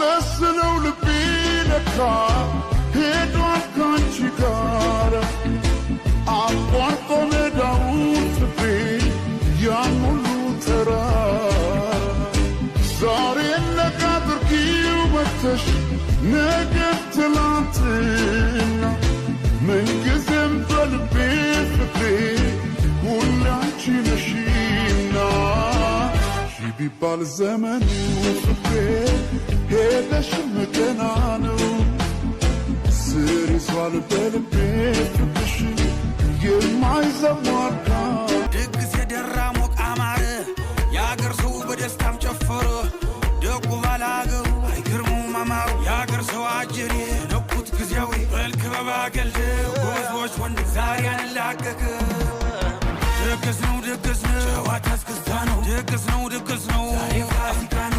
ሳለስለው ልቤ ለካ ሄዷል ካንቺ ጋር አቋርጦ ሜዳውን ፍቅሬ ያን ሁሉ ተራራ ዛሬ ነገ አድርጊው መተሽ ነገ ትላንትና ምንጊዜም በልቤ ፍቅሬ ሁሌ አንቺ ነሽና ሺህ ቢባል ዘመኑ ፍቅሬ ሄደሽም ገና ነው ስር ይዟል በልቤ ፍቅርሽ የማይዘዋጋ ድግስ የደራ ሞቅ አማረ የአገር ሰው በደስታም ጨፈረ ደጉ ባላገሩ አይገርሙም አማሩ የአገር ሰው አጀሬ ነኩት ጊዜያዊ በልክበባ ገልደ ጎበዞች ወንድ ዛሬ አንላቀቅ ድግስ ነው ጨዋታ እስክስታ ነው ድግስ ነው ዛሬ ፋሲካ ነው